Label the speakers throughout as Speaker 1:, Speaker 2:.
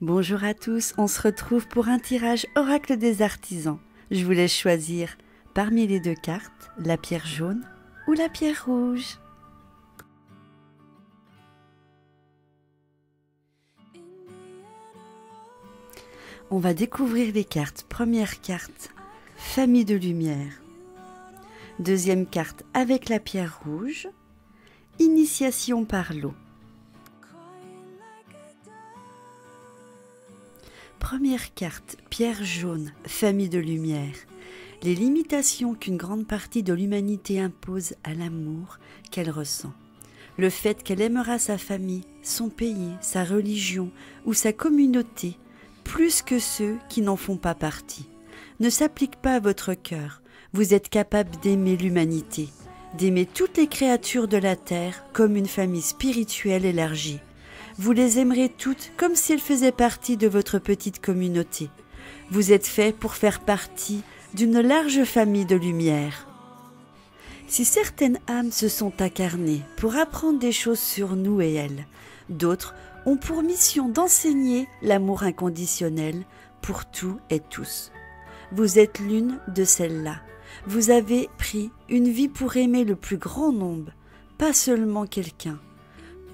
Speaker 1: Bonjour à tous, on se retrouve pour un tirage oracle des artisans. Je vous laisse choisir parmi les deux cartes, la pierre jaune ou la pierre rouge. On va découvrir les cartes. Première carte, famille de lumière. Deuxième carte, avec la pierre rouge, initiation par l'eau. Première carte, pierre jaune, famille de lumière. Les limitations qu'une grande partie de l'humanité impose à l'amour qu'elle ressent. Le fait qu'elle aimera sa famille, son pays, sa religion ou sa communauté plus que ceux qui n'en font pas partie. Ne s'applique pas à votre cœur. Vous êtes capable d'aimer l'humanité, d'aimer toutes les créatures de la terre comme une famille spirituelle élargie. Vous les aimerez toutes comme si elles faisaient partie de votre petite communauté. Vous êtes fait pour faire partie d'une large famille de lumière. Si certaines âmes se sont incarnées pour apprendre des choses sur nous et elles, d'autres ont pour mission d'enseigner l'amour inconditionnel pour tout et tous. Vous êtes l'une de celles-là. Vous avez pris une vie pour aimer le plus grand nombre, pas seulement quelqu'un.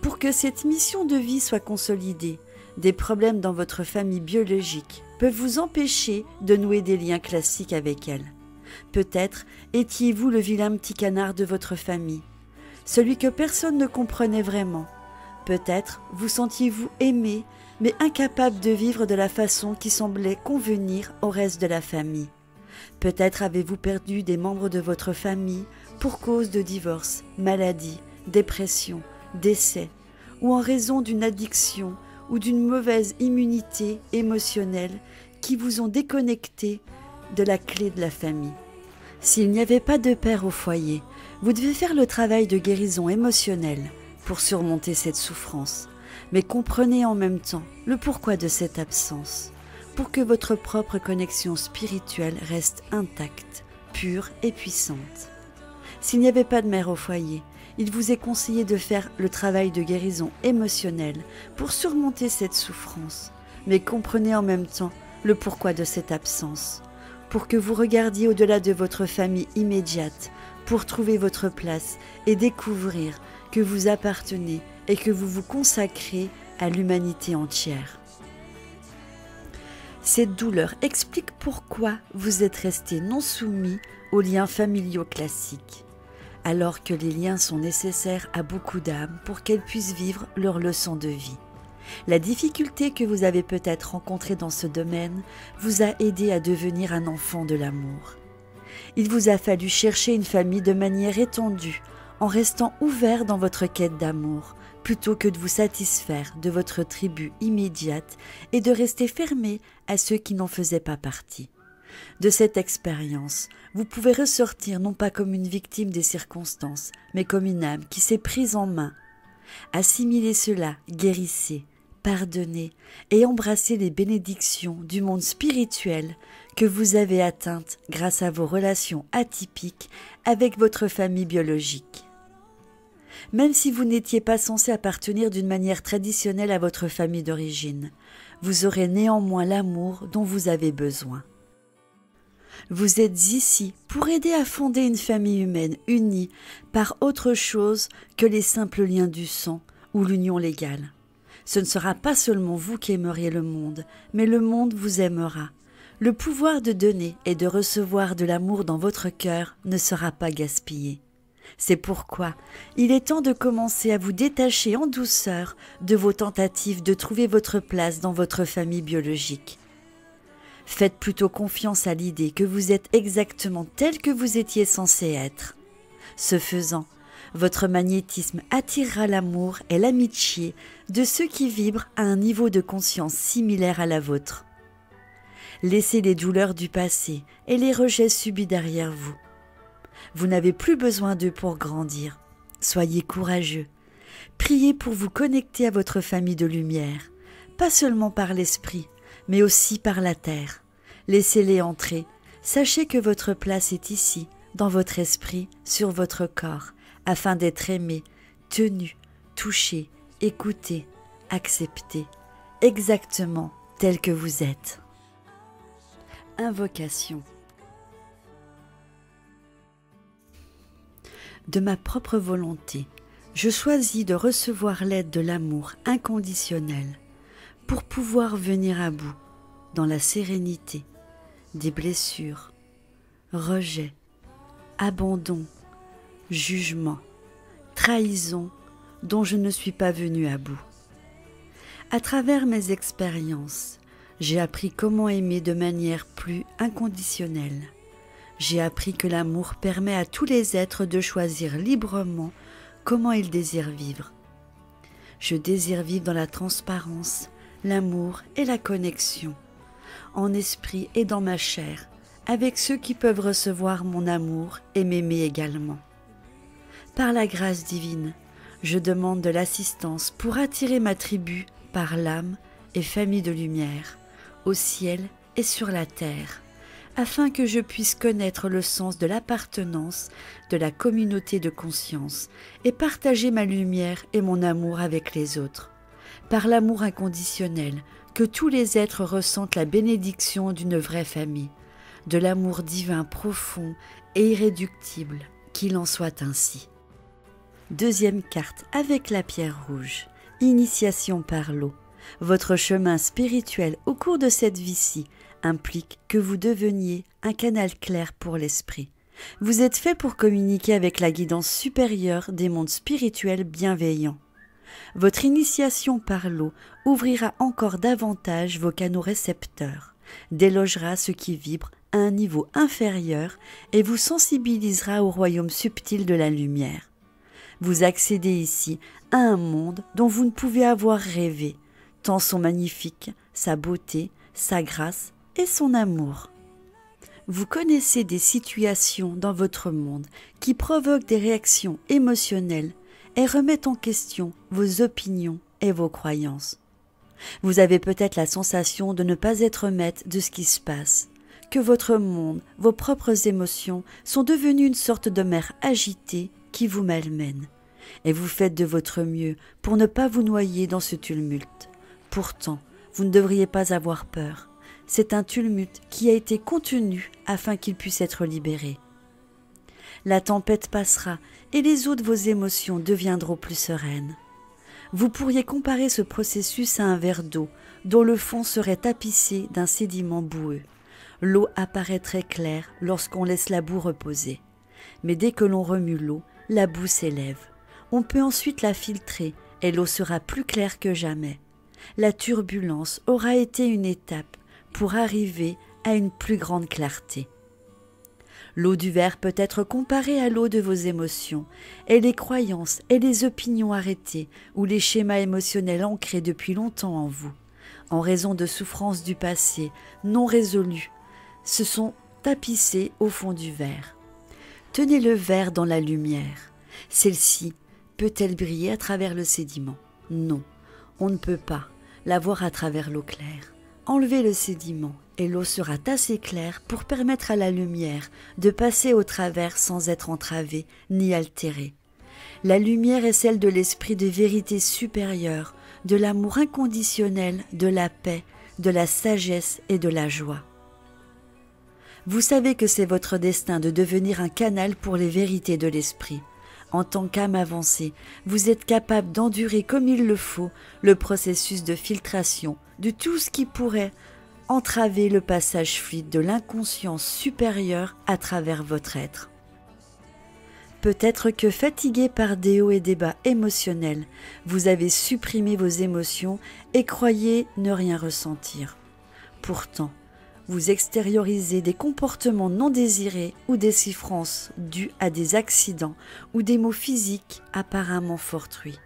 Speaker 1: Pour que cette mission de vie soit consolidée, des problèmes dans votre famille biologique peuvent vous empêcher de nouer des liens classiques avec elle. Peut-être étiez-vous le vilain petit canard de votre famille, celui que personne ne comprenait vraiment. Peut-être vous sentiez-vous aimé, mais incapable de vivre de la façon qui semblait convenir au reste de la famille. Peut-être avez-vous perdu des membres de votre famille pour cause de divorce, maladie, dépression, décès, ou en raison d'une addiction ou d'une mauvaise immunité émotionnelle qui vous ont déconnecté de la clé de la famille. S'il n'y avait pas de père au foyer, vous devez faire le travail de guérison émotionnelle pour surmonter cette souffrance, mais comprenez en même temps le pourquoi de cette absence, pour que votre propre connexion spirituelle reste intacte, pure et puissante. S'il n'y avait pas de mère au foyer, il vous est conseillé de faire le travail de guérison émotionnelle pour surmonter cette souffrance, mais comprenez en même temps le pourquoi de cette absence, pour que vous regardiez au-delà de votre famille immédiate, pour trouver votre place et découvrir que vous appartenez et que vous vous consacrez à l'humanité entière. Cette douleur explique pourquoi vous êtes resté non soumis aux liens familiaux classiques, alors que les liens sont nécessaires à beaucoup d'âmes pour qu'elles puissent vivre leur leçon de vie. La difficulté que vous avez peut-être rencontrée dans ce domaine vous a aidé à devenir un enfant de l'amour. Il vous a fallu chercher une famille de manière étendue, en restant ouvert dans votre quête d'amour, plutôt que de vous satisfaire de votre tribu immédiate et de rester fermé à ceux qui n'en faisaient pas partie. De cette expérience, vous pouvez ressortir non pas comme une victime des circonstances, mais comme une âme qui s'est prise en main. Assimilez cela, guérissez, pardonnez et embrassez les bénédictions du monde spirituel que vous avez atteintes grâce à vos relations atypiques avec votre famille biologique. Même si vous n'étiez pas censé appartenir d'une manière traditionnelle à votre famille d'origine, vous aurez néanmoins l'amour dont vous avez besoin. Vous êtes ici pour aider à fonder une famille humaine unie par autre chose que les simples liens du sang ou l'union légale. Ce ne sera pas seulement vous qui aimeriez le monde, mais le monde vous aimera. Le pouvoir de donner et de recevoir de l'amour dans votre cœur ne sera pas gaspillé. C'est pourquoi il est temps de commencer à vous détacher en douceur de vos tentatives de trouver votre place dans votre famille biologique. Faites plutôt confiance à l'idée que vous êtes exactement tel que vous étiez censé être. Ce faisant, votre magnétisme attirera l'amour et l'amitié de ceux qui vibrent à un niveau de conscience similaire à la vôtre. Laissez les douleurs du passé et les rejets subis derrière vous. Vous n'avez plus besoin d'eux pour grandir. Soyez courageux. Priez pour vous connecter à votre famille de lumière, pas seulement par l'esprit, mais aussi par la terre. Laissez-les entrer. Sachez que votre place est ici, dans votre esprit, sur votre corps, afin d'être aimé, tenu, touché, écouté, accepté. exactement tel que vous êtes. Invocation. De ma propre volonté, je choisis de recevoir l'aide de l'amour inconditionnel pour pouvoir venir à bout, dans la sérénité, des blessures, rejet, abandon, jugement, trahison dont je ne suis pas venu à bout. À travers mes expériences, j'ai appris comment aimer de manière plus inconditionnelle. J'ai appris que l'amour permet à tous les êtres de choisir librement comment ils désirent vivre. Je désire vivre dans la transparence, l'amour et la connexion, en esprit et dans ma chair, avec ceux qui peuvent recevoir mon amour et m'aimer également. Par la grâce divine, je demande de l'assistance pour attirer ma tribu par l'âme et famille de lumière, au ciel et sur la terre, afin que je puisse connaître le sens de l'appartenance de la communauté de conscience et partager ma lumière et mon amour avec les autres. Par l'amour inconditionnel, que tous les êtres ressentent la bénédiction d'une vraie famille, de l'amour divin profond et irréductible, qu'il en soit ainsi. Deuxième carte avec la pierre rouge, initiation par l'eau. Votre chemin spirituel au cours de cette vie-ci implique que vous deveniez un canal clair pour l'esprit. Vous êtes fait pour communiquer avec la guidance supérieure des mondes spirituels bienveillants. Votre initiation par l'eau ouvrira encore davantage vos canaux récepteurs, délogera ce qui vibre à un niveau inférieur et vous sensibilisera au royaume subtil de la lumière. Vous accédez ici à un monde dont vous ne pouvez avoir rêvé, tant sont magnifiques sa beauté, sa grâce et son amour. Vous connaissez des situations dans votre monde qui provoquent des réactions émotionnelles et remettent en question vos opinions et vos croyances. Vous avez peut-être la sensation de ne pas être maître de ce qui se passe, que votre monde, vos propres émotions sont devenues une sorte de mer agitée qui vous malmène, et vous faites de votre mieux pour ne pas vous noyer dans ce tumulte. Pourtant, vous ne devriez pas avoir peur. C'est un tumulte qui a été contenu afin qu'il puisse être libéré. La tempête passera et les eaux de vos émotions deviendront plus sereines. Vous pourriez comparer ce processus à un verre d'eau dont le fond serait tapissé d'un sédiment boueux. L'eau apparaît très claire lorsqu'on laisse la boue reposer. Mais dès que l'on remue l'eau, la boue s'élève. On peut ensuite la filtrer et l'eau sera plus claire que jamais. La turbulence aura été une étape pour arriver à une plus grande clarté. L'eau du verre peut être comparée à l'eau de vos émotions et les croyances et les opinions arrêtées ou les schémas émotionnels ancrés depuis longtemps en vous, en raison de souffrances du passé non résolues, se sont tapissées au fond du verre. Tenez le verre dans la lumière. Celle-ci peut-elle briller à travers le sédiment? Non, on ne peut pas la voir à travers l'eau claire. Enlevez le sédiment et l'eau sera assez claire pour permettre à la lumière de passer au travers sans être entravée ni altérée. La lumière est celle de l'esprit de vérité supérieure, de l'amour inconditionnel, de la paix, de la sagesse et de la joie. Vous savez que c'est votre destin de devenir un canal pour les vérités de l'esprit. En tant qu'âme avancée, vous êtes capable d'endurer comme il le faut le processus de filtration de tout ce qui pourrait entraver le passage fluide de l'inconscience supérieure à travers votre être. Peut-être que fatigué par des hauts et des bas émotionnels, vous avez supprimé vos émotions et croyez ne rien ressentir. Pourtant, vous extériorisez des comportements non désirés ou des souffrances dues à des accidents ou des maux physiques apparemment fortuits.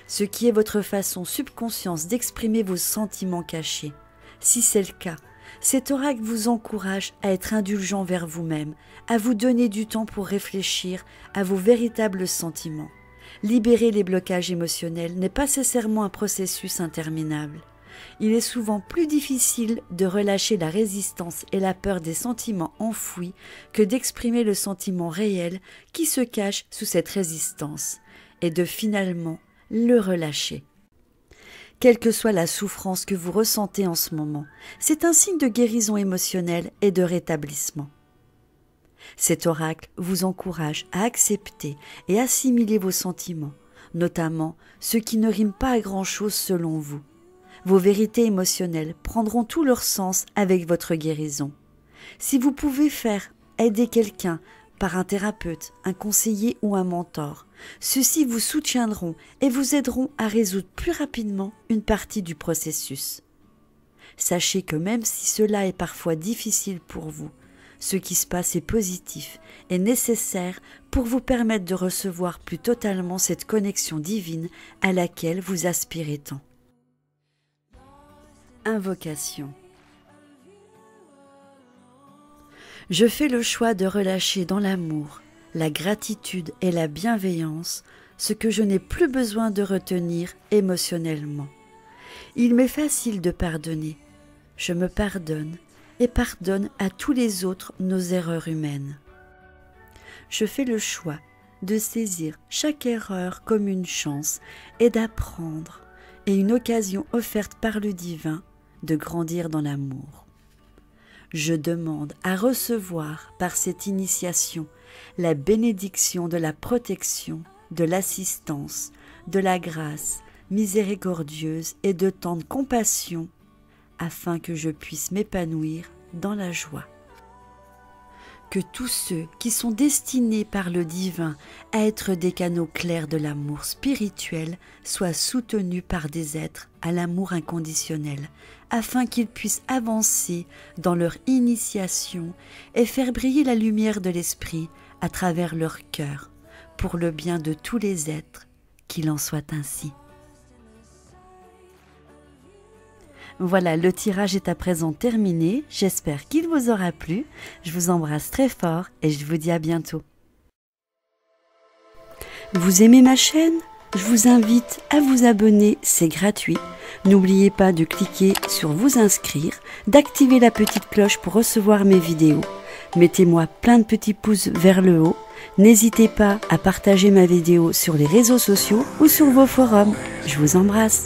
Speaker 1: Ce qui est votre façon subconsciente d'exprimer vos sentiments cachés. Si c'est le cas, cet oracle vous encourage à être indulgent vers vous-même, à vous donner du temps pour réfléchir à vos véritables sentiments. Libérer les blocages émotionnels n'est pas nécessairement un processus interminable. Il est souvent plus difficile de relâcher la résistance et la peur des sentiments enfouis que d'exprimer le sentiment réel qui se cache sous cette résistance et de finalement le relâcher. quelle que soit la souffrance que vous ressentez en ce moment. C'est un signe de guérison émotionnelle et de rétablissement. Cet oracle vous encourage à accepter et assimiler vos sentiments, notamment ceux qui ne riment pas à grand-chose selon vous. Vos vérités émotionnelles prendront tout leur sens avec votre guérison. Si vous pouvez faire aider quelqu'un par un thérapeute, un conseiller ou un mentor, ceux-ci vous soutiendront et vous aideront à résoudre plus rapidement une partie du processus. Sachez que même si cela est parfois difficile pour vous, ce qui se passe est positif et nécessaire pour vous permettre de recevoir plus totalement cette connexion divine à laquelle vous aspirez tant. Invocation. Je fais le choix de relâcher dans l'amour, la gratitude et la bienveillance ce que je n'ai plus besoin de retenir émotionnellement. Il m'est facile de pardonner. Je me pardonne et pardonne à tous les autres nos erreurs humaines. Je fais le choix de saisir chaque erreur comme une chance et d'apprendre et une occasion offerte par le divin de grandir dans l'amour. Je demande à recevoir par cette initiation la bénédiction de la protection, de l'assistance, de la grâce miséricordieuse et de tant de compassion afin que je puisse m'épanouir dans la joie. Que tous ceux qui sont destinés par le divin à être des canaux clairs de l'amour spirituel soient soutenus par des êtres à l'amour inconditionnel, afin qu'ils puissent avancer dans leur initiation et faire briller la lumière de l'esprit à travers leur cœur, pour le bien de tous les êtres, qu'il en soit ainsi. Voilà, le tirage est à présent terminé. J'espère qu'il vous aura plu. Je vous embrasse très fort et je vous dis à bientôt. Vous aimez ma chaîne? Je vous invite à vous abonner, c'est gratuit. N'oubliez pas de cliquer sur vous inscrire, d'activer la petite cloche pour recevoir mes vidéos. Mettez-moi plein de petits pouces vers le haut. N'hésitez pas à partager ma vidéo sur les réseaux sociaux ou sur vos forums. Je vous embrasse.